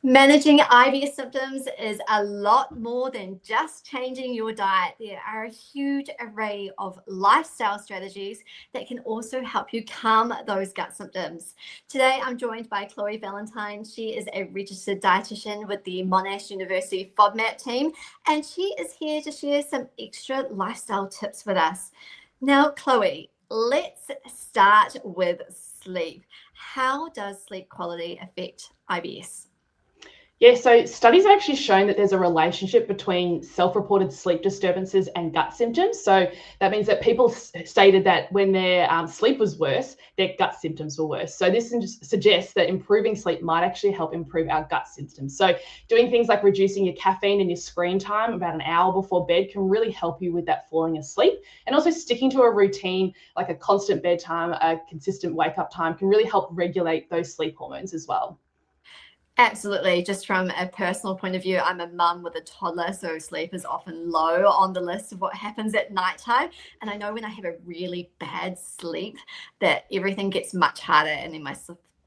Managing IBS symptoms is a lot more than just changing your diet. There are a huge array of lifestyle strategies that can also help you calm those gut symptoms. Today, I'm joined by Chloe Valentine. She is a registered dietitian with the Monash University FODMAP team, and she is here to share some extra lifestyle tips with us. Now, Chloe, let's start with sleep. How does sleep quality affect IBS? Yeah, so studies have actually shown that there's a relationship between self-reported sleep disturbances and gut symptoms. So that means that people stated that when their sleep was worse, their gut symptoms were worse. So this suggests that improving sleep might actually help improve our gut symptoms. So doing things like reducing your caffeine and your screen time about an hour before bed can really help you with that falling asleep. And also sticking to a routine, like a constant bedtime, a consistent wake-up time, can really help regulate those sleep hormones as well. Absolutely. Just from a personal point of view, I'm a mum with a toddler, so sleep is often low on the list of what happens at nighttime. And I know when I have a really bad sleep that everything gets much harder, and then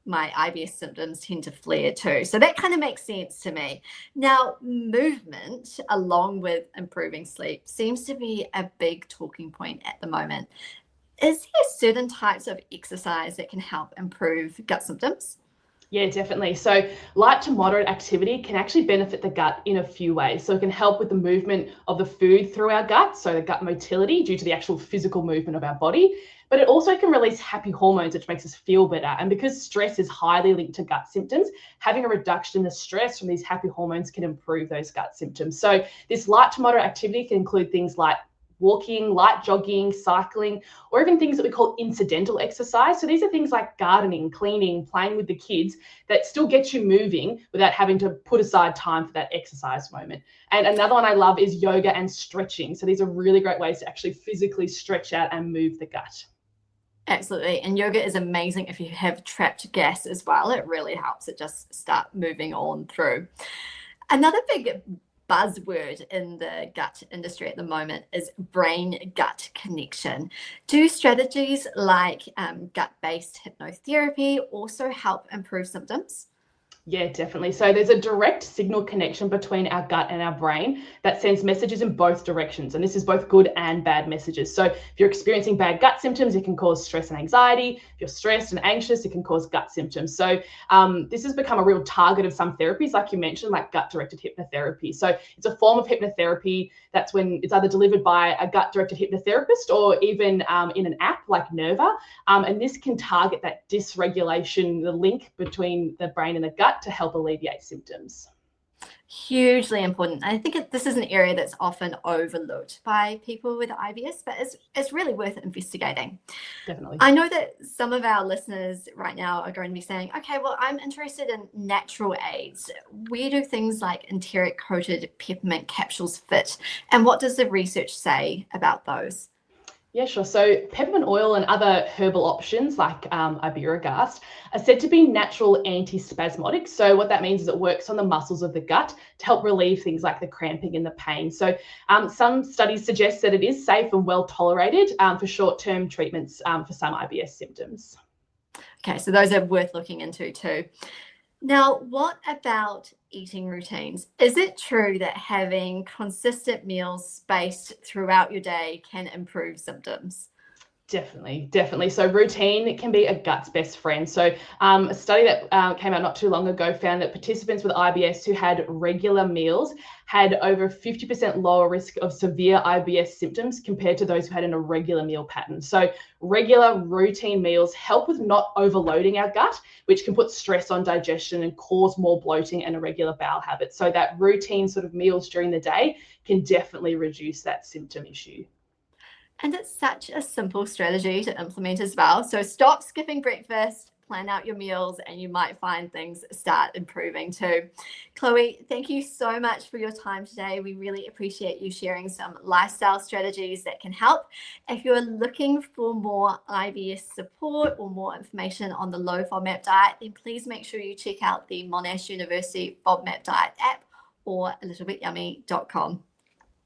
my IBS symptoms tend to flare too. So that kind of makes sense to me. Now, movement along with improving sleep seems to be a big talking point at the moment. Is there certain types of exercise that can help improve gut symptoms? Yeah, definitely. So light to moderate activity can actually benefit the gut in a few ways. So it can help with the movement of the food through our gut, so the gut motility due to the actual physical movement of our body. But it also can release happy hormones, which makes us feel better. And because stress is highly linked to gut symptoms, having a reduction in the stress from these happy hormones can improve those gut symptoms. So this light to moderate activity can include things like walking, light jogging, cycling, or even things that we call incidental exercise. So these are things like gardening, cleaning, playing with the kids that still get you moving without having to put aside time for that exercise moment. And another one I love is yoga and stretching. So these are really great ways to actually physically stretch out and move the gut. Absolutely. And yoga is amazing if you have trapped gas as well. It really helps it just start moving on through. Another big buzzword in the gut industry at the moment is brain gut connection. Do strategies like gut-based hypnotherapy also help improve symptoms? Yeah, definitely. So there's a direct signal connection between our gut and our brain that sends messages in both directions. And this is both good and bad messages. So if you're experiencing bad gut symptoms, it can cause stress and anxiety. If you're stressed and anxious, it can cause gut symptoms. So this has become a real target of some therapies, like you mentioned, like gut-directed hypnotherapy. So it's a form of hypnotherapy that's when it's either delivered by a gut-directed hypnotherapist or even in an app like Nerva. And this can target that dysregulation, the link between the brain and the gut, to help alleviate symptoms. Hugely important. I think this is an area that's often overlooked by people with IBS, but it's really worth investigating. Definitely. I know that some of our listeners right now are going to be saying, okay, well, I'm interested in natural aids. Where do things like enteric coated peppermint capsules fit? And what does the research say about those? Yeah, sure. So peppermint oil and other herbal options like iberogast are said to be natural antispasmodics. So what that means is it works on the muscles of the gut to help relieve things like the cramping and the pain. So some studies suggest that it is safe and well tolerated for short-term treatments for some IBS symptoms. Okay, so those are worth looking into too. Now, what about eating routines? Is it true that having consistent meals spaced throughout your day can improve symptoms? Definitely, definitely. So routine can be a gut's best friend. So a study that came out not too long ago found that participants with IBS who had regular meals had over 50% lower risk of severe IBS symptoms compared to those who had an irregular meal pattern. So regular routine meals help with not overloading our gut, which can put stress on digestion and cause more bloating and irregular bowel habits. So that routine sort of meals during the day can definitely reduce that symptom issue. And it's such a simple strategy to implement as well. So stop skipping breakfast, plan out your meals, and you might find things start improving too. Chloe, thank you so much for your time today. We really appreciate you sharing some lifestyle strategies that can help. If you're looking for more IBS support or more information on the low FODMAP diet, then please make sure you check out the Monash University FODMAP diet app or a littlebit yummy.com.